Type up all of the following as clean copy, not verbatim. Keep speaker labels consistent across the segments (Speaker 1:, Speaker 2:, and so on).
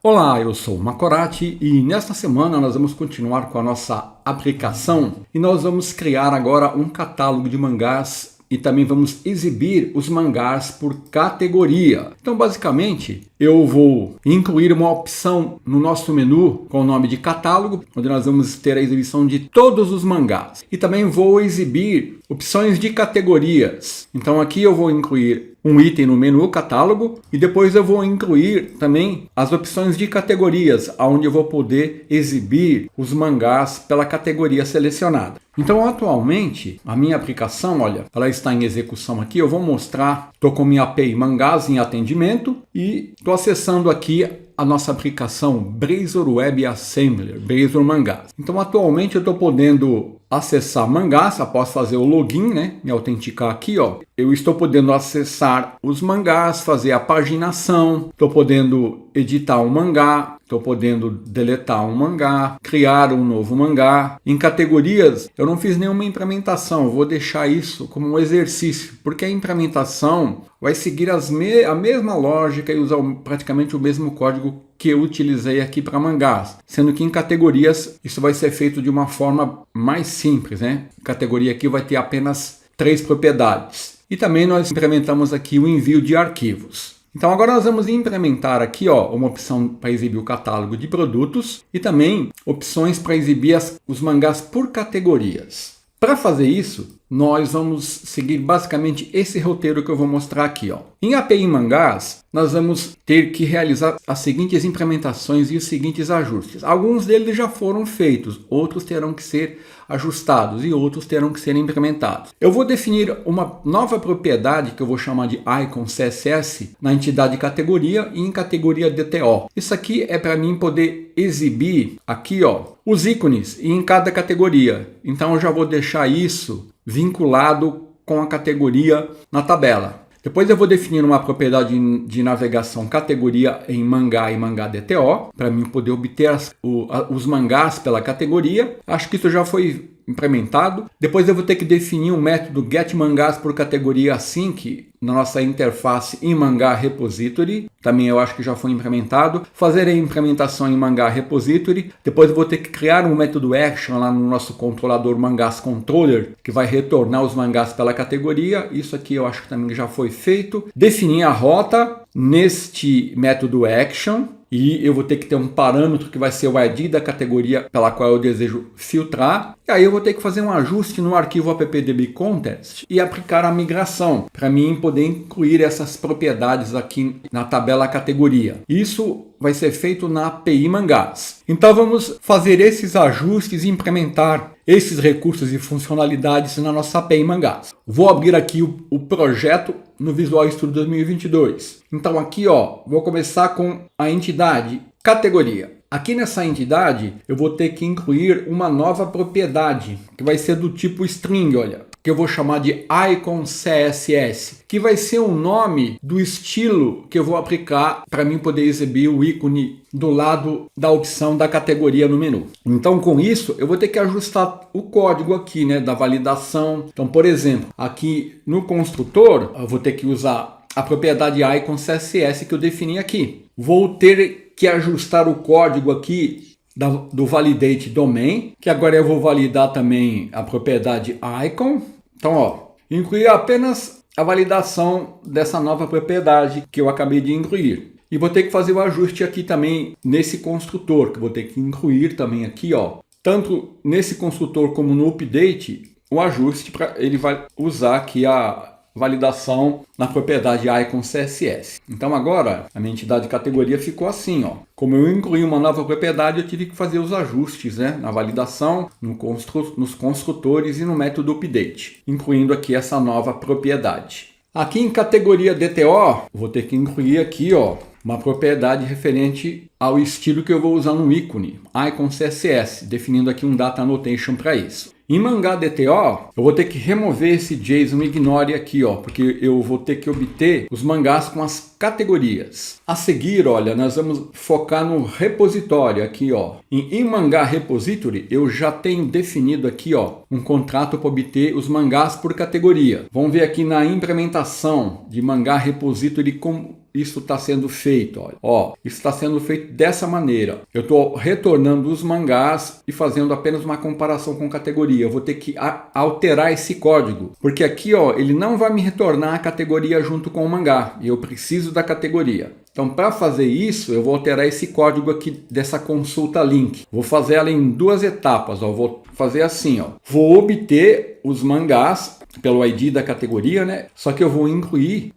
Speaker 1: Olá, eu sou o Macorati e nesta semana nós vamos continuar com a nossa aplicação e nós vamos criar agora um catálogo de mangás e também vamos exibir os mangás por categoria. Então, basicamente, eu vou incluir uma opção no nosso menu com o nome de catálogo, onde nós vamos ter a exibição de todos os mangás. E também vou exibir opções de categorias. Então aqui eu vou incluir um item no menu catálogo e depois eu vou incluir também as opções de categorias, onde eu vou poder exibir os mangás pela categoria selecionada. Então atualmente a minha aplicação, olha, ela está em execução aqui. Eu vou mostrar, estou com minha API Mangás em atendimento e estou acessando aqui a nossa aplicação Blazor Web Assembler, Blazor Mangás. Então atualmente eu estou podendo acessar mangás após fazer o login, né? Me autenticar aqui, ó. Eu estou podendo acessar os mangás, fazer a paginação, estou podendo editar um mangá, estou podendo deletar um mangá, criar um novo mangá. Em categorias, eu não fiz nenhuma implementação, eu vou deixar isso como um exercício, porque a implementação vai seguir a mesma lógica e usar praticamente o mesmo código que eu utilizei aqui para mangás, sendo que em categorias isso vai ser feito de uma forma mais simples, né? Categoria aqui vai ter apenas 3 propriedades. E também nós implementamos aqui o envio de arquivos. Então agora nós vamos implementar aqui, ó, uma opção para exibir o catálogo de produtos e também opções para exibir os mangás por categorias. Para fazer isso, nós vamos seguir basicamente esse roteiro que eu vou mostrar aqui, ó. Em API Mangás, nós vamos ter que realizar as seguintes implementações e os seguintes ajustes. Alguns deles já foram feitos, outros terão que ser ajustados e outros terão que ser implementados. Eu vou definir uma nova propriedade que eu vou chamar de Icon CSS na entidade categoria e em categoria DTO. Isso aqui é para mim poder exibir aqui, ó, os ícones em cada categoria. Então eu já vou deixar isso vinculado com a categoria na tabela. Depois eu vou definir uma propriedade de navegação categoria em mangá e mangá DTO, para mim poder obter os mangás pela categoria. Acho que isso já foi implementado. Depois eu vou ter que definir um método getMangás por categoria async na nossa interface em mangá repository. Também eu acho que já foi implementado. Fazer a implementação em mangá repository. Depois eu vou ter que criar um método action lá no nosso controlador mangás controller, que vai retornar os mangás pela categoria. Isso aqui eu acho que também já foi feito. Definir a rota neste método action. E eu vou ter que ter um parâmetro que vai ser o ID da categoria pela qual eu desejo filtrar. E aí eu vou ter que fazer um ajuste no arquivo appdbcontest e aplicar a migração, para mim poder incluir essas propriedades aqui na tabela categoria. Isso vai ser feito na API Mangás. Então vamos fazer esses ajustes e implementar esses recursos e funcionalidades na nossa API Mangás. Vou abrir aqui o projeto no Visual Studio 2022. Então aqui, ó, vou começar com a entidade categoria. Aqui nessa entidade eu vou ter que incluir uma nova propriedade que vai ser do tipo string, olha, que eu vou chamar de Icon CSS, que vai ser o nome do estilo que eu vou aplicar para mim poder exibir o ícone do lado da opção da categoria no menu. Então com isso eu vou ter que ajustar o código aqui, né, da validação. Então, por exemplo, aqui no construtor eu vou ter que usar a propriedade Icon CSS que eu defini aqui. Vou ter que ajustar o código aqui do validate domain, que agora eu vou validar também a propriedade icon. Então, ó, incluir apenas a validação dessa nova propriedade que eu acabei de incluir. E vou ter que fazer o ajuste aqui também nesse construtor, que eu vou ter que incluir também aqui, ó, tanto nesse construtor como no update, o ajuste para ele vai usar aqui a validação na propriedade Icon CSS. Então agora a minha entidade de categoria ficou assim, ó. Como eu incluí uma nova propriedade, eu tive que fazer os ajustes, né, na validação, nos construtores e no método update, incluindo aqui essa nova propriedade. Aqui em categoria DTO, vou ter que incluir aqui, ó, uma propriedade referente ao estilo que eu vou usar no ícone, Icon CSS, definindo aqui um data annotation para isso. Em mangá DTO, eu vou ter que remover esse JSON ignore aqui, ó, porque eu vou ter que obter os mangás com as categorias. A seguir, olha, nós vamos focar no repositório aqui, ó. Em mangá repository, eu já tenho definido aqui, ó, um contrato para obter os mangás por categoria. Vamos ver aqui na implementação de mangá repository isso está sendo feito? Olha, ó, isso está sendo feito dessa maneira. Eu estou retornando os mangás e fazendo apenas uma comparação com categoria. Eu vou ter que alterar esse código, porque aqui, ó, ele não vai me retornar a categoria junto com o mangá. E eu preciso da categoria. Então, para fazer isso, eu vou alterar esse código aqui dessa consulta link. Vou fazer ela em duas etapas. Ó. Vou fazer assim, ó. Vou obter os mangás pelo ID da categoria, né? Só que eu vou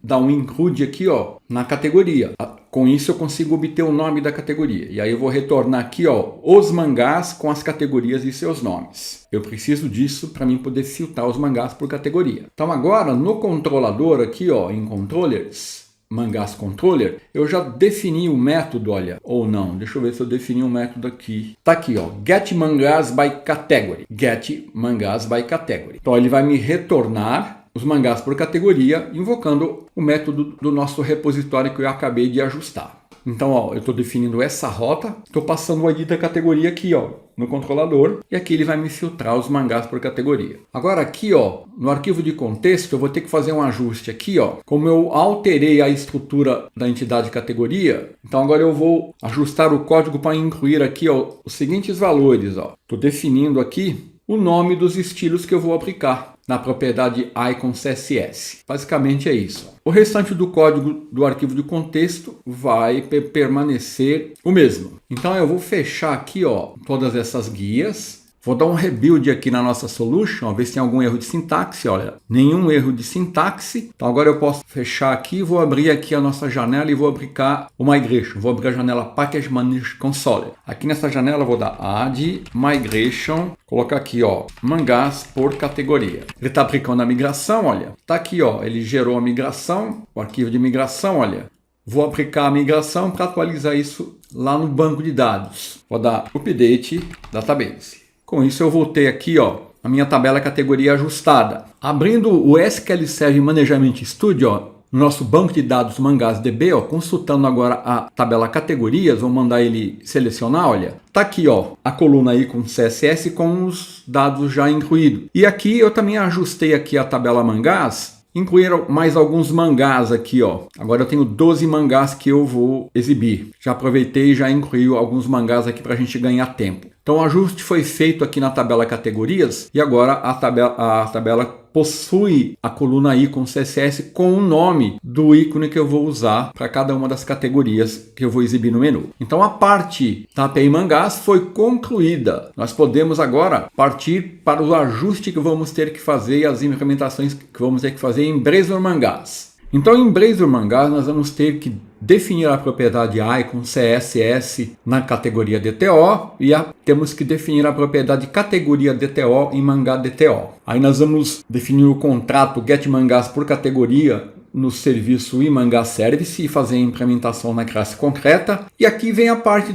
Speaker 1: dar um include aqui, ó, na categoria. Com isso eu consigo obter o nome da categoria. E aí eu vou retornar aqui, ó, os mangás com as categorias e seus nomes. Eu preciso disso para mim poder filtrar os mangás por categoria. Então agora no controlador aqui, ó, em controllers, mangás controller, eu já defini o método, olha, ou não, deixa eu ver se eu defini um método aqui. Tá aqui, ó, get mangás by category. Get mangás by category. Então ele vai me retornar os mangás por categoria, invocando o método do nosso repositório que eu acabei de ajustar. Então, ó, eu estou definindo essa rota, estou passando o ID da categoria aqui, ó, no controlador, e aqui ele vai me filtrar os mangás por categoria. Agora aqui, ó, no arquivo de contexto, eu vou ter que fazer um ajuste aqui, ó. Como eu alterei a estrutura da entidade categoria, então agora eu vou ajustar o código para incluir aqui, ó, os seguintes valores, ó. Estou definindo aqui o nome dos estilos que eu vou aplicar na propriedade icon CSS. Basicamente é isso. O restante do código do arquivo de contexto vai permanecer o mesmo. Então eu vou fechar aqui, ó, todas essas guias. Vou dar um rebuild aqui na nossa solution, ó, ver se tem algum erro de sintaxe. Olha, nenhum erro de sintaxe. Então agora eu posso fechar aqui, vou abrir aqui a nossa janela e vou aplicar o migration. Vou abrir a janela Package Manage Console. Aqui nessa janela eu vou dar add migration, colocar aqui, ó, mangás por categoria. Ele está aplicando a migração, olha. Está aqui, ó, ele gerou a migração, o arquivo de migração, olha. Vou aplicar a migração para atualizar isso lá no banco de dados. Vou dar update database. Com isso eu voltei aqui, ó, a minha tabela categoria ajustada. Abrindo o SQL Server Management Studio, ó, no nosso banco de dados MangásDB, ó, consultando agora a tabela categorias, vou mandar ele selecionar, olha. Tá aqui, ó, a coluna aí com CSS com os dados já incluídos. E aqui eu também ajustei aqui a tabela mangás, incluíram mais alguns mangás aqui, ó. Agora eu tenho 12 mangás que eu vou exibir. Já aproveitei e já incluí alguns mangás aqui para a gente ganhar tempo. Então o ajuste foi feito aqui na tabela categorias e agora a tabela possui a coluna i com CSS com o nome do ícone que eu vou usar para cada uma das categorias que eu vou exibir no menu. Então a parte da API Mangás foi concluída. Nós podemos agora partir para o ajuste que vamos ter que fazer e as implementações que vamos ter que fazer em Blazor Mangás. Então em Blazor Mangás nós vamos ter que definir a propriedade icon CSS na categoria DTO e temos que definir a propriedade categoria DTO em mangá DTO. Aí nós vamos definir o contrato getMangás por categoria no serviço iMangaService e fazer a implementação na classe concreta. E aqui vem a parte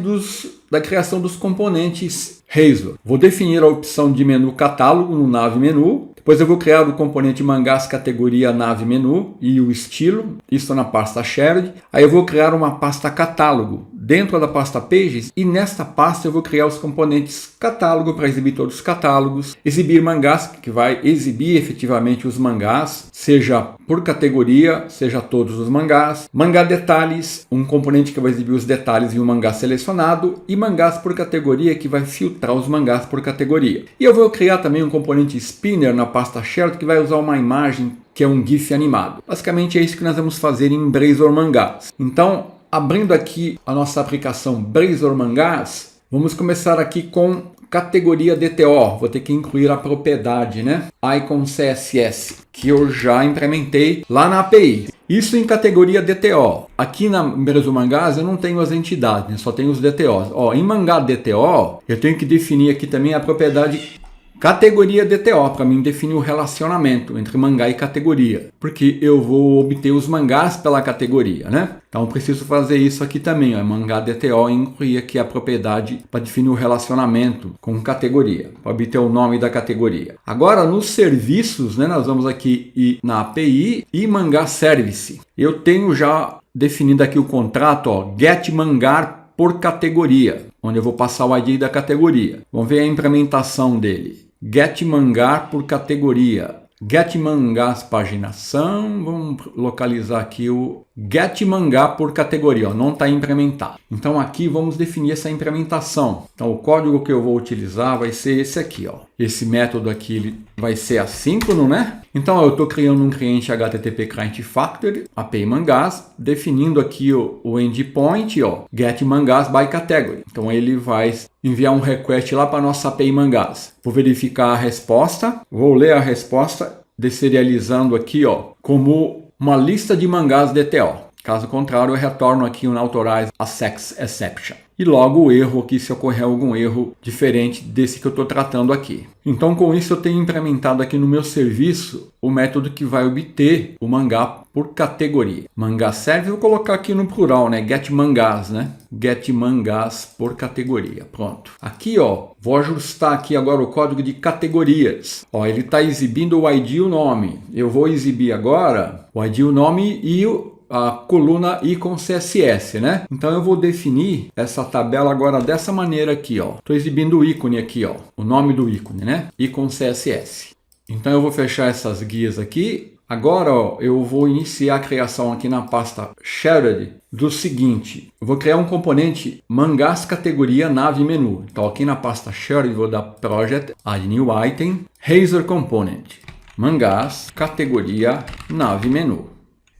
Speaker 1: da criação dos componentes Razor. Vou definir a opção de menu catálogo no nave menu. Depois eu vou criar o componente mangás categoria nave menu e o estilo, isso na pasta shared. Aí eu vou criar uma pasta catálogo dentro da pasta pages e nesta pasta eu vou criar os componentes catálogo para exibir todos os catálogos, exibir mangás, que vai exibir efetivamente os mangás, seja por categoria, seja todos os mangás, mangá detalhes, um componente que vai exibir os detalhes em um mangá selecionado e mangás por categoria que vai filtrar os mangás por categoria. E eu vou criar também um componente spinner na pasta shared que vai usar uma imagem que é um GIF animado. Basicamente é isso que nós vamos fazer em Blazor Mangás. Então, abrindo aqui a nossa aplicação Blazor Mangás, vamos começar aqui com categoria DTO. Vou ter que incluir a propriedade, né? Icon CSS, que eu já implementei lá na API. Isso em categoria DTO. Aqui na Blazor Mangás eu não tenho as entidades, né? Só tenho os DTOs. Ó, em mangá DTO, eu tenho que definir aqui também a propriedade categoria DTO, para mim definir o relacionamento entre mangá e categoria, porque eu vou obter os mangás pela categoria, né? Então eu preciso fazer isso aqui também, ó, mangá DTO, e incluir aqui a propriedade para definir o relacionamento com categoria, para obter o nome da categoria. Agora nos serviços, né, nós vamos aqui na API e MangaService. Eu tenho já definido aqui o contrato, ó, getMangar por categoria, onde eu vou passar o ID da categoria. Vamos ver a implementação dele. getMangar por categoria. getMangás paginação. Vamos localizar aqui o get mangá por categoria, ó, não está implementado. Então aqui vamos definir essa implementação. Então o código que eu vou utilizar vai ser esse aqui, ó. Esse método aqui ele vai ser assíncrono, né? Então eu estou criando um cliente HTTP Client Factory, API Mangás, definindo aqui o endpoint, ó, get mangás by category. Então ele vai enviar um request lá para a nossa API Mangás. Vou verificar a resposta, vou ler a resposta, deserializando aqui, ó, como uma lista de mangás DTO. Caso contrário, eu retorno aqui um Authorize Access Exception. E logo o erro aqui, se ocorrer algum erro diferente desse que eu estou tratando aqui. Então, com isso, eu tenho implementado aqui no meu serviço o método que vai obter o mangá por categoria. Mangá serve, vou colocar aqui no plural, né? Get mangás, né? Get mangás por categoria. Pronto. Aqui, ó, vou ajustar aqui agora o código de categorias. Ó, ele está exibindo o ID e o nome. Eu vou exibir agora o ID, o nome e a coluna icon CSS, né? Então eu vou definir essa tabela agora dessa maneira aqui, ó. Estou exibindo o ícone aqui, ó. O nome do ícone, né? Icon CSS. Então eu vou fechar essas guias aqui. Agora, ó, eu vou iniciar a criação aqui na pasta Shared do seguinte. Eu vou criar um componente mangás categoria nave menu. Então aqui na pasta Shared vou dar Project, Add New Item, Razor Component, mangás categoria nave menu.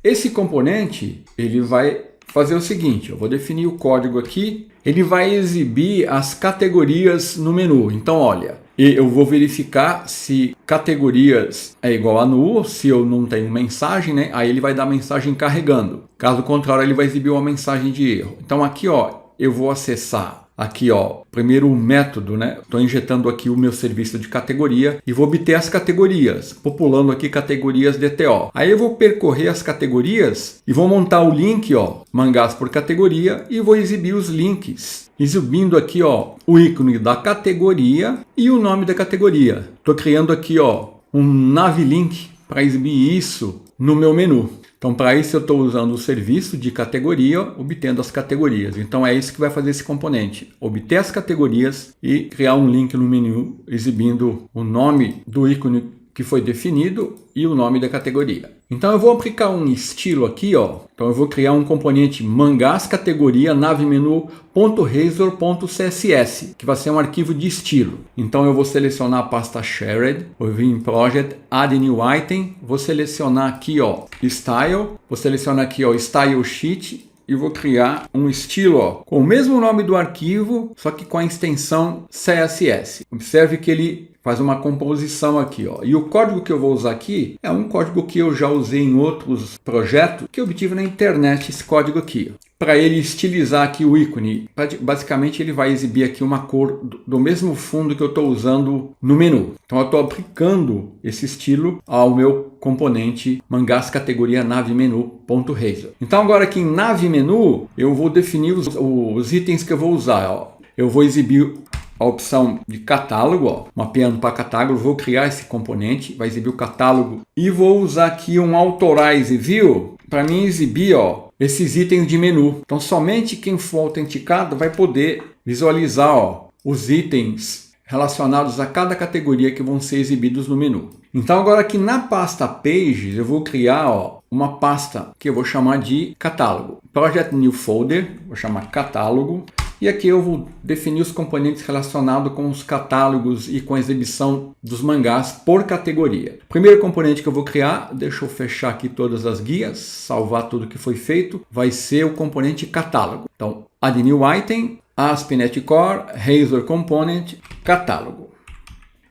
Speaker 1: Esse componente, ele vai fazer o seguinte, eu vou definir o código aqui, ele vai exibir as categorias no menu. Então, olha, eu vou verificar se categorias é igual a null, se eu não tenho mensagem, né? Aí ele vai dar mensagem carregando. Caso contrário, ele vai exibir uma mensagem de erro. Então aqui, ó, eu vou acessar aqui, ó, primeiro o método, né? Estou injetando aqui o meu serviço de categoria e vou obter as categorias, populando aqui categorias DTO. Aí eu vou percorrer as categorias e vou montar o link, ó, mangás por categoria e vou exibir os links, exibindo aqui, ó, o ícone da categoria e o nome da categoria. Estou criando aqui, ó, um navlink para exibir isso no meu menu. Então, para isso, eu estou usando o serviço de categoria, obtendo as categorias. Então, é isso que vai fazer esse componente. Obter as categorias e criar um link no menu, exibindo o nome do ícone que foi definido e o nome da categoria. Então, eu vou aplicar um estilo aqui, ó. Então, eu vou criar um componente mangás categoria nave menu.razor.css, que vai ser um arquivo de estilo. Então, eu vou selecionar a pasta Shared, vou vir em Project, Add New Item, vou selecionar aqui, ó, Style, vou selecionar aqui, ó, Style Sheet, e vou criar um estilo, ó, com o mesmo nome do arquivo, só que com a extensão CSS. Observe que ele faz uma composição aqui, ó. E o código que eu vou usar aqui é um código que eu já usei em outros projetos que eu obtive na internet, esse código aqui. Para ele estilizar aqui o ícone, basicamente ele vai exibir aqui uma cor do mesmo fundo que eu estou usando no menu. Então eu estou aplicando esse estilo ao meu componente mangás categoria nave menu.razor. Então agora aqui em nave menu eu vou definir os itens que eu vou usar, ó. Eu vou exibir a opção de catálogo, ó, mapeando para catálogo, vou criar esse componente, vai exibir o catálogo e vou usar aqui um Authorize View para mim exibir, ó, esses itens de menu. Então somente quem for autenticado vai poder visualizar, ó, os itens relacionados a cada categoria que vão ser exibidos no menu. Então agora aqui na pasta Pages eu vou criar, ó, uma pasta que eu vou chamar de catálogo. Project New Folder, vou chamar catálogo. E aqui eu vou definir os componentes relacionados com os catálogos e com a exibição dos mangás por categoria. O primeiro componente que eu vou criar, deixa eu fechar aqui todas as guias, salvar tudo que foi feito, vai ser o componente catálogo. Então, Add New Item, ASP.NET Core, Razor Component, catálogo.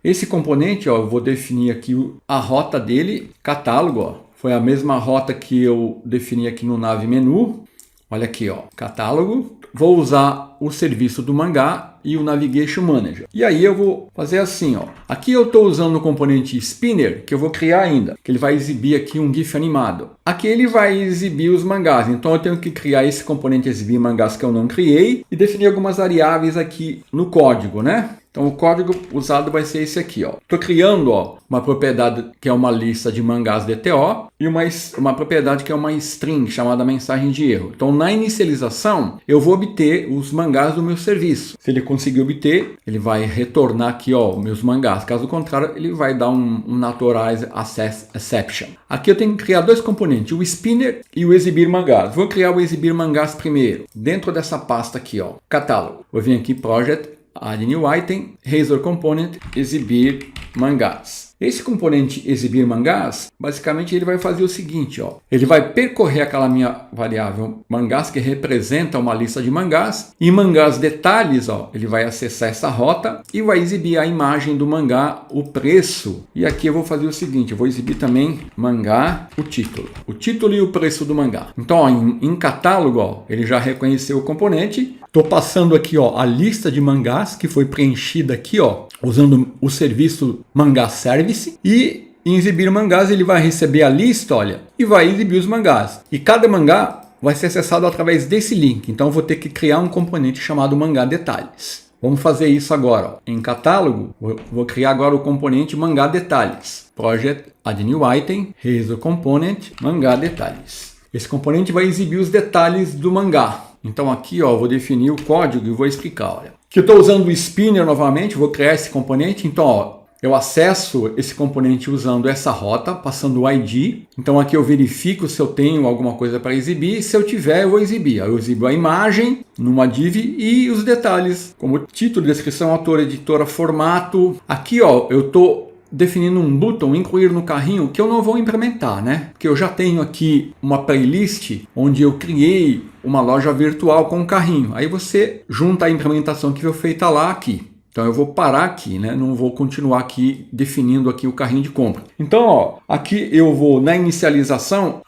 Speaker 1: Esse componente, ó, eu vou definir aqui a rota dele, catálogo, ó, foi a mesma rota que eu defini aqui no Nave Menu. Olha aqui, ó, catálogo. Vou usar o serviço do mangá e o Navigation Manager. E aí eu vou fazer assim, ó. Aqui eu estou usando o componente Spinner, que eu vou criar ainda, que ele vai exibir aqui um GIF animado. Aqui ele vai exibir os mangás, então eu tenho que criar esse componente exibir mangás que eu não criei e definir algumas variáveis aqui no código, né? Então o código usado vai ser esse aqui, ó. Estou criando, ó, uma propriedade que é uma lista de mangás DTO e uma propriedade que é uma string chamada mensagem de erro. Então na inicialização eu vou obter os mangás do meu serviço. Se ele conseguir obter, ele vai retornar aqui, ó, meus mangás. Caso contrário, ele vai dar um Nauthorize Access Exception. Aqui eu tenho que criar dois componentes, o spinner e o exibir mangás. Vou criar o exibir mangás primeiro. Dentro dessa pasta aqui, ó, catálogo. Vou vir aqui project Add New Item, Razor Component, exibir mangás. Esse componente exibir mangás, basicamente ele vai fazer o seguinte, ó. Ele vai percorrer aquela minha variável mangás que representa uma lista de mangás. E mangás detalhes, ó, ele vai acessar essa rota e vai exibir a imagem do mangá, o preço. E aqui eu vou fazer o seguinte, eu vou exibir também mangá, o título e o preço do mangá. Então, ó, em catálogo, ó, ele já reconheceu o componente. Estou passando aqui, ó, a lista de mangás que foi preenchida aqui, ó, usando o serviço Mangá Service. E em exibir mangás ele vai receber a lista, olha, e vai exibir os mangás. E cada mangá vai ser acessado através desse link. Então eu vou ter que criar um componente chamado Mangá Detalhes. Vamos fazer isso agora, ó. Em catálogo, vou criar agora o componente Mangá Detalhes. Project Add New Item, Razor Component, Mangá Detalhes. Esse componente vai exibir os detalhes do mangá. Então aqui, ó, eu vou definir o código e vou explicar, olha. Que eu estou usando o spinner novamente, vou criar esse componente. Então, ó, eu acesso esse componente usando essa rota, passando o ID. Então aqui eu verifico se eu tenho alguma coisa para exibir. Se eu tiver, eu vou exibir. Eu exibo a imagem numa div e os detalhes, como título, descrição, autor, editora, formato. Aqui, ó, eu estou definindo um botão, incluir no carrinho, que eu não vou implementar, né? Porque eu já tenho aqui uma playlist onde eu criei uma loja virtual com um carrinho. Aí você junta a implementação que foi feita lá aqui. Então eu vou parar aqui, né? Não vou continuar aqui definindo aqui o carrinho de compra. Então, ó, aqui eu vou na inicialização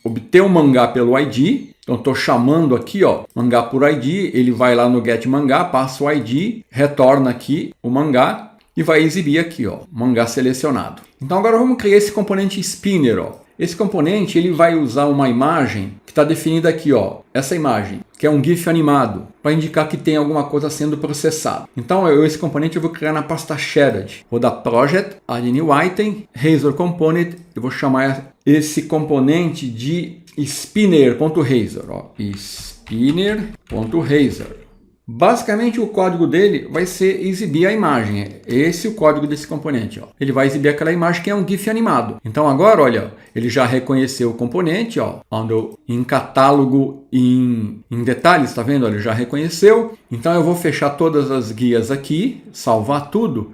Speaker 1: obter o mangá pelo ID. Então estou chamando aqui, ó, mangá por ID. Ele vai lá no get mangá, passa o ID, retorna aqui o mangá e vai exibir aqui, ó, mangá selecionado. Então agora vamos criar esse componente spinner, ó. Esse componente ele vai usar uma imagem que está definida aqui, ó, essa imagem, que é um GIF animado, para indicar que tem alguma coisa sendo processada. Então esse componente eu vou criar na pasta shared. Vou dar project, add new item, razor component, eu vou chamar esse componente de spinner.razor, ó, spinner.razor. Basicamente o código dele vai ser exibir a imagem. Esse é o código desse componente, ó. Ele vai exibir aquela imagem que é um GIF animado. Então agora, olha, ele já reconheceu o componente, ó, em catálogo em detalhes, tá vendo? Ele já reconheceu. Então eu vou fechar todas as guias aqui, salvar tudo.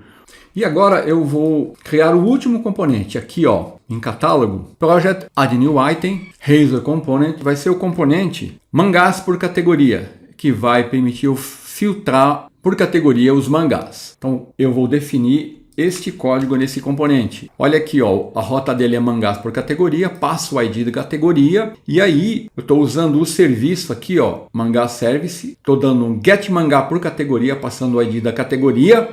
Speaker 1: E agora eu vou criar o último componente aqui, ó, em catálogo, project add new item, razor component, vai ser o componente mangás por categoria, que vai permitir eu filtrar por categoria os mangás. Então eu vou definir este código nesse componente. Olha aqui, ó, a rota dele é mangás por categoria, passo o ID da categoria e aí eu estou usando o serviço aqui, ó, mangá service, estou dando um get mangá por categoria, passando o ID da categoria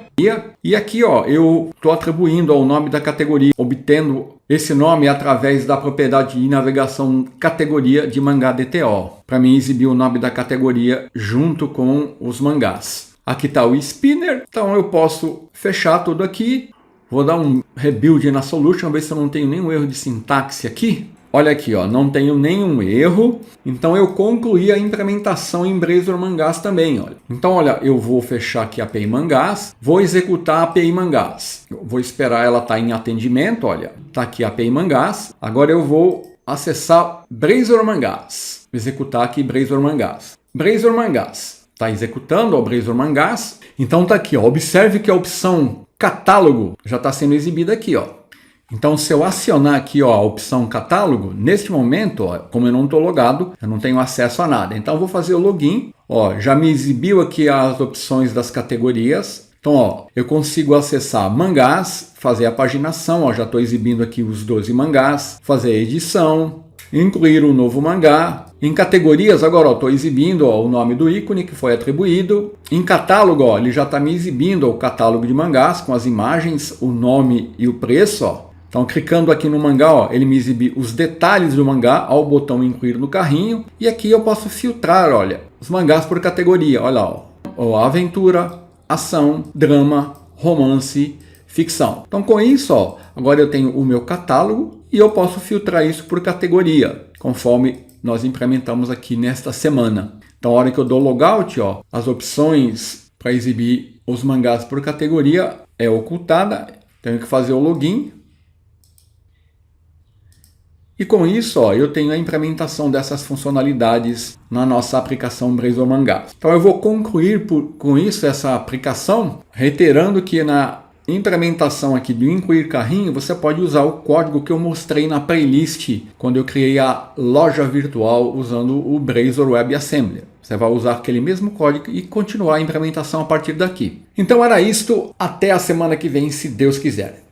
Speaker 1: e aqui, ó, eu estou atribuindo ao nome da categoria, obtendo esse nome através da propriedade de navegação categoria de mangá DTO, para mim exibir o nome da categoria junto com os mangás. Aqui está o spinner, então eu posso fechar tudo aqui. Vou dar um rebuild na solution, ver se eu não tenho nenhum erro de sintaxe aqui. Olha aqui, ó, não tenho nenhum erro. Então eu concluí a implementação em Blazor Mangás também, olha. Então, olha, eu vou fechar aqui a API Mangás, vou executar a API Mangás. Eu vou esperar ela estar em atendimento, olha. Está aqui a API Mangás. Agora eu vou acessar Blazor Mangás. Executar aqui Blazor Mangás. Blazor Mangás. Está executando o Blazor Mangás. Então tá aqui, ó. Observe que a opção catálogo já está sendo exibida aqui, ó. Então se eu acionar aqui, ó, a opção catálogo, neste momento, ó, como eu não estou logado, eu não tenho acesso a nada. Então eu vou fazer o login, ó, já me exibiu aqui as opções das categorias. Então, ó, eu consigo acessar mangás, fazer a paginação, ó, já estou exibindo aqui os 12 mangás, fazer a edição, incluir um novo mangá. Em categorias, agora estou exibindo, ó, o nome do ícone que foi atribuído. Em catálogo, ó, ele já está me exibindo, ó, o catálogo de mangás com as imagens, o nome e o preço. Ó. Então, clicando aqui no mangá, ó, ele me exibe os detalhes do mangá ao botão incluir no carrinho. E aqui eu posso filtrar, olha, os mangás por categoria. Olha lá, ó, aventura, ação, drama, romance, ficção. Então com isso, ó, agora eu tenho o meu catálogo e eu posso filtrar isso por categoria, conforme nós implementamos aqui nesta semana. Então a hora que eu dou logout, ó, as opções para exibir os mangás por categoria é ocultada, tenho que fazer o login. E com isso, ó, eu tenho a implementação dessas funcionalidades na nossa aplicação Brainstorm Mangás. Então eu vou concluir com isso essa aplicação, reiterando que na implementação aqui do incluir carrinho, você pode usar o código que eu mostrei na playlist quando eu criei a loja virtual usando o Brainstorm WebAssembly. Você vai usar aquele mesmo código e continuar a implementação a partir daqui. Então era isto, até a semana que vem, se Deus quiser.